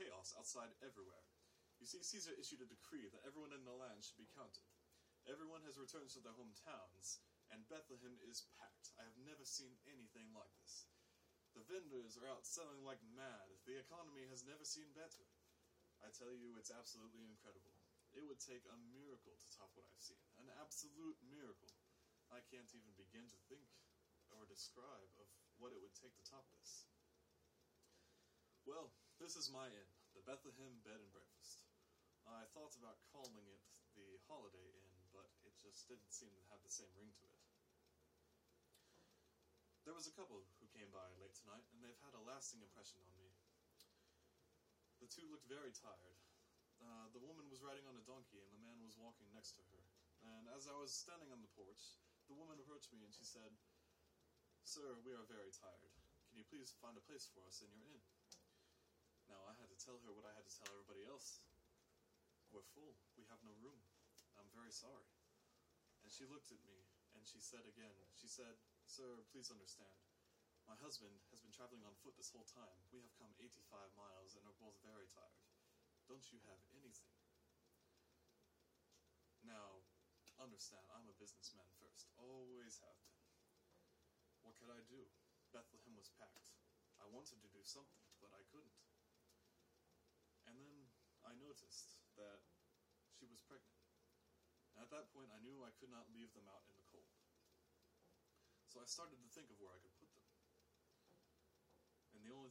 chaos outside everywhere. You see, Caesar issued a decree that everyone in the land should be counted. Everyone has returned to their hometowns, and Bethlehem is packed. I have never seen anything like this. The vendors are out selling like mad. The economy has never seen better. I tell you, it's absolutely incredible. It would take a miracle to top what I've seen. An absolute miracle. I can't even begin to think or describe of what it would take to top this. Well, this is my inn, the Bethlehem Bed and Breakfast. I thought about calling it the Holiday Inn, but it just didn't seem to have the same ring to it. There was a couple who came by late tonight, and they've had a lasting impression on me. The two looked very tired. The woman was riding on a donkey, and the man was walking next to her. And as I was standing on the porch, the woman approached me, and she said, "Sir, we are very tired. Can you please find a place for us in your inn?" Now, I had to tell her what I had to tell everybody else. "We're full. We have no room. I'm very sorry." And she looked at me, and she said again, "Sir, please understand. My husband has been traveling on foot this whole time. We have come 85 miles and are both very tired. Don't you have anything?" Now, understand, I'm a businessman first. Always have been. What could I do? Bethlehem was packed. I wanted to do something, but I couldn't. And then I noticed that she was pregnant. And at that point, I knew I could not leave them out in the cold. So I started to think of where I could put them. And the only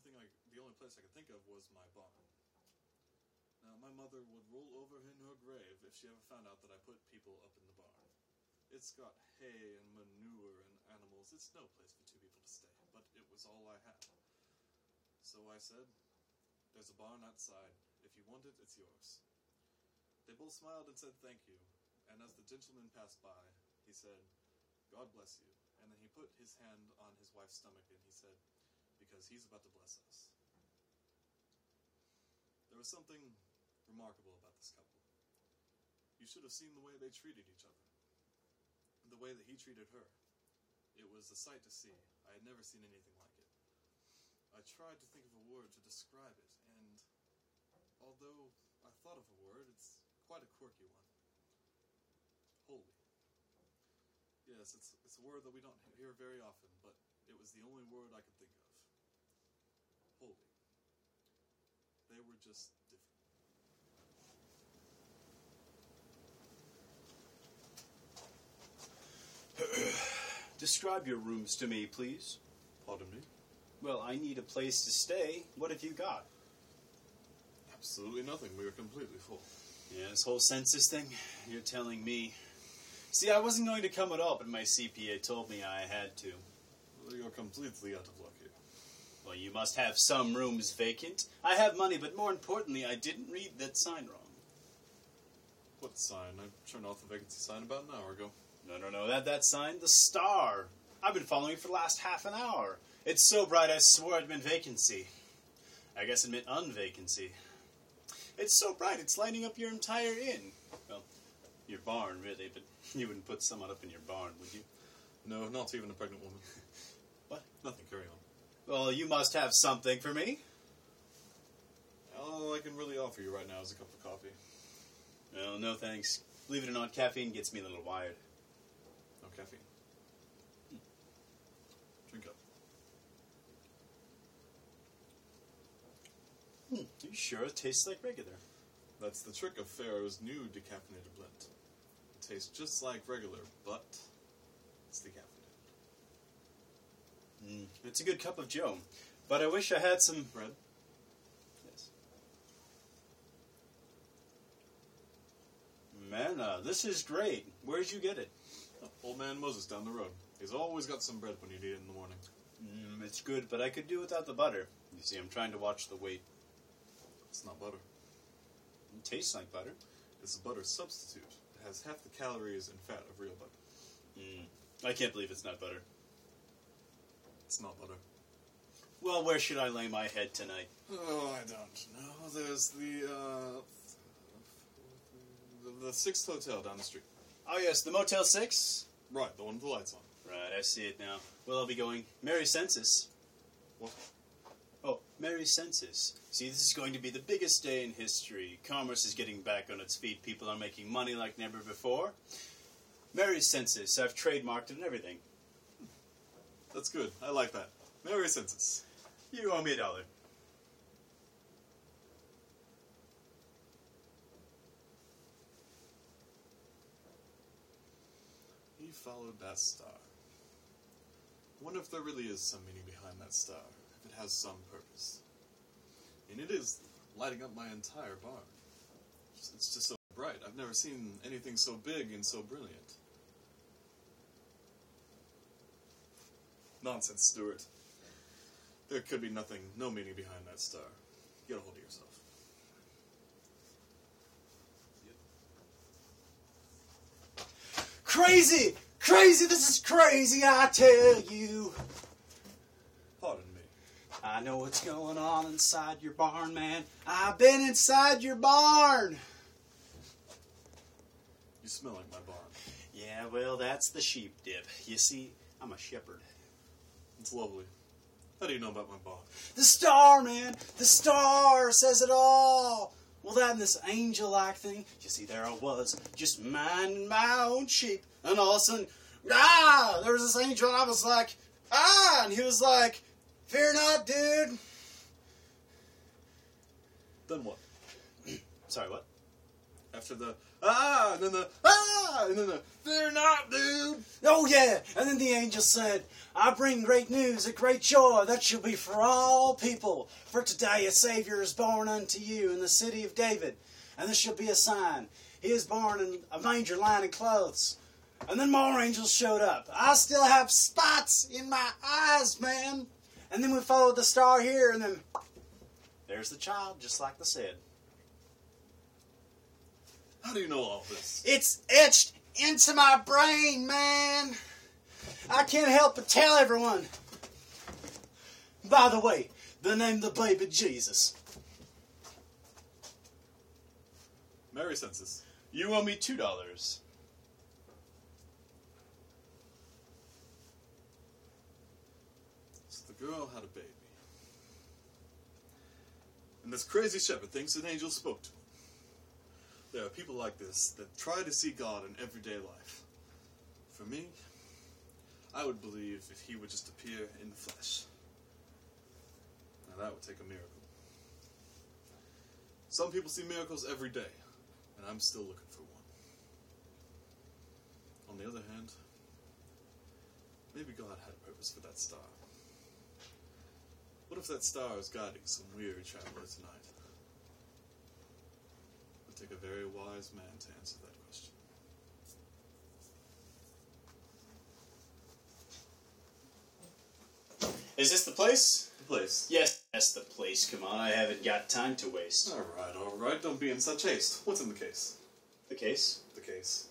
place I could think of was my barn. Now, my mother would roll over in her grave if she ever found out that I put people up in the barn. It's got hay and manure and animals. It's no place for two people to stay, but it was all I had. So I said, "There's a barn outside. If you want it, it's yours." They both smiled and said thank you, and as the gentleman passed by, he said, "God bless you." And then he put his hand on his wife's stomach and he said, "Because he's about to bless us." There was something remarkable about this couple. You should have seen the way they treated each other. The way that he treated her. It was a sight to see. I had never seen anything like it. I tried to think of a word to describe it, and although I thought of a word, it's quite a quirky one. Holy. Yes, it's a word that we don't hear very often, but it was the only word I could think of. Holy. They were just different. Describe your rooms to me, please. Pardon me? Well, I need a place to stay. What have you got? Absolutely nothing. We are completely full. Yeah, this whole census thing, you're telling me. See, I wasn't going to come at all, but my CPA told me I had to. Well, you're completely out of luck here. Well, you must have some rooms vacant. I have money, but more importantly, I didn't read that sign wrong. What sign? I turned off the vacancy sign about an hour ago. No, that sign, the star. I've been following it for the last half an hour. It's so bright I swore it meant vacancy. I guess it meant unvacancy. It's so bright it's lighting up your entire inn. Well, your barn, really, but you wouldn't put someone up in your barn, would you? No, not even a pregnant woman. What? Nothing, carry on. Well, you must have something for me. All I can really offer you right now is a cup of coffee. Well, no thanks. Believe it or not, caffeine gets me a little wired. No caffeine. Drink up. Are you sure it tastes like regular? That's the trick of Pharaoh's new decaffeinated blend. It tastes just like regular, but it's decaffeinated. It's a good cup of joe, but I wish I had some bread. Yes. Manna, this is great. Where'd you get it? Old man Moses down the road. He's always got some bread when you need it in the morning. It's good, but I could do without the butter. You see, I'm trying to watch the weight. It's not butter. It tastes like butter. It's a butter substitute. It has half the calories and fat of real butter. I can't believe it's not butter. It's not butter. Well, where should I lay my head tonight? Oh, I don't know. There's the Sixth Hotel down the street. Oh, yes, the Motel 6? Right, the one with the lights on. Right, I see it now. Well, I'll be going. Merry census. What? Oh, Merry census. See, this is going to be the biggest day in history. Commerce is getting back on its feet. People are making money like never before. Merry census. I've trademarked it and everything. That's good. I like that. Merry census. You owe me $1. He followed that star. I wonder if there really is some meaning behind that star, if it has some purpose. And it is lighting up my entire barn. It's just so bright. I've never seen anything so big and so brilliant. Nonsense, Stuart. There could be nothing, no meaning behind that star. Get a hold of yourself. Crazy! Crazy! This is crazy, I tell you! Pardon me. I know what's going on inside your barn, man. I've been inside your barn! You smell like my barn. Yeah, well, that's the sheep dip. You see, I'm a shepherd. It's lovely. How do you know about my barn? The star, man! The star says it all! Well, that and this angel-like thing, you see, there I was, just minding my own sheep, and all of a sudden, there was this angel, and I was like, and he was like, fear not, dude. Then what? Sorry, what? After the, and then the, fear not, dude. Oh, yeah, and then the angel said, I bring great news, a great joy, that shall be for all people. For today a Savior is born unto you in the city of David, and this shall be a sign. He is born in a manger lying in clothes. And then more angels showed up. I still have spots in my eyes, man. And then we followed the star here, and then there's the child, just like they said. How do you know all this? It's etched into my brain, man. I can't help but tell everyone. By the way, they named the baby Jesus. Merry census. You owe me $2. So the girl had a baby. And this crazy shepherd thinks an angel spoke to him. There are people like this that try to see God in everyday life. For me, I would believe if he would just appear in the flesh. Now that would take a miracle. Some people see miracles every day, and I'm still looking for one. On the other hand, maybe God had a purpose for that star. What if that star is guiding some weary traveler tonight? It would take a very wise man to answer that question. Is this the place? The place. Yes, that's the place. Come on, I haven't got time to waste. All right. Don't be in such haste. What's in the case? The case? The case.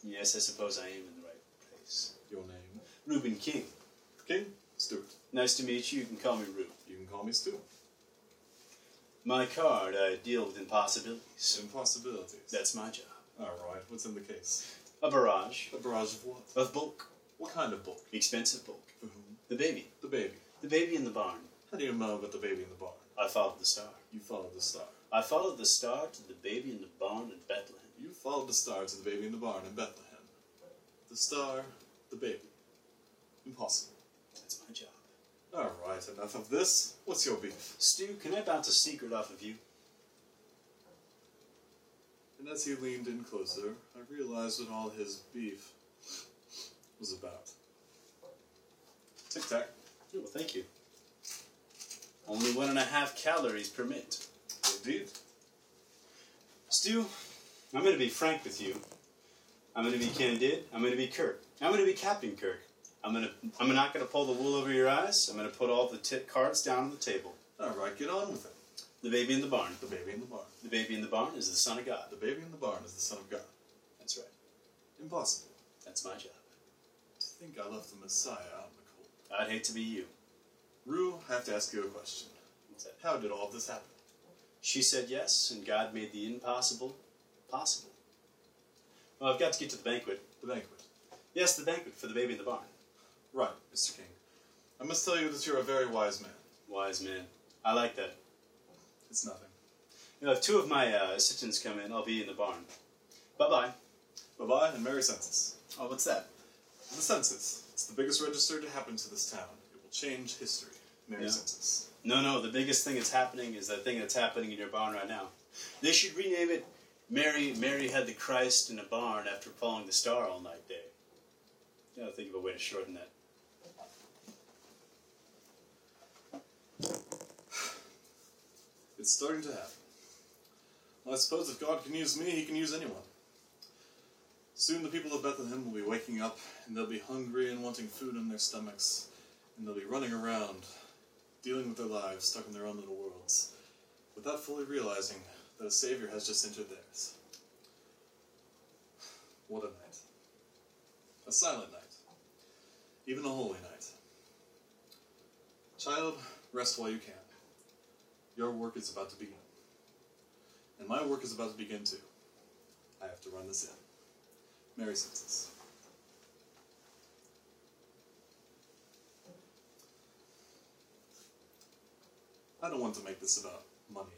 Yes, I suppose I am in the right place. Your name? Reuben King. King? Stuart. Nice to meet you. You can call me Reuben. You can call me Stuart. My card, I deal with impossibilities. Impossibilities. That's my job. Alright, what's in the case? A barrage. A barrage of what? Of bulk. What kind of bulk? Expensive bulk. For whom? The baby. The baby. The baby in the barn. How do you know about the baby in the barn? I followed the star. You followed the star. I followed the star to the baby in the barn in Bethlehem. You followed the star to the baby in the barn in Bethlehem. The star, the baby. Impossible. That's my job. Alright, enough of this. What's your beef? Stu, can I bounce a secret off of you? And as he leaned in closer, I realized what all his beef was about. Tic-tac. Oh, well, thank you. Only 1.5 calories per mint. Indeed. Stu, I'm going to be frank with you. I'm going to be candid. I'm going to be Kirk. I'm going to be Captain Kirk. I'm not going to pull the wool over your eyes. I'm going to put all the cards down on the table. Alright, get on with it. The baby in the barn. The baby in the barn. The baby in the barn is the Son of God. The baby in the barn is the Son of God. That's right. Impossible. That's my job. To think I left the Messiah out in the cold. I'd hate to be you. Rue, I have to ask you a question. What's that? How did all this happen? She said yes, and God made the impossible possible. Well, I've got to get to the banquet. The banquet. Yes, the banquet for the baby in the barn. Right, Mr. King. I must tell you that you're a very wise man. Wise man. I like that. It's nothing. You know, if two of my assistants come in, I'll be in the barn. Bye-bye. Bye-bye and Merry Census. Oh, what's that? The census. It's the biggest register to happen to this town. It will change history. Merry Census. No, the biggest thing that's happening is that thing that's happening in your barn right now. They should rename it Mary had the Christ in a barn after following the star all night day. You gotta think of a way to shorten that. It's starting to happen. Well, I suppose if God can use me, he can use anyone. Soon the people of Bethlehem will be waking up, and they'll be hungry and wanting food in their stomachs, and they'll be running around, dealing with their lives, stuck in their own little worlds, without fully realizing that a Savior has just entered theirs. What a night. A silent night. Even a holy night. Child, rest while you can. Your work is about to begin. And my work is about to begin too. I have to run this in. Merry Census. I don't want to make this about money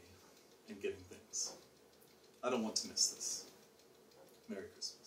and getting things. I don't want to miss this. Merry Christmas.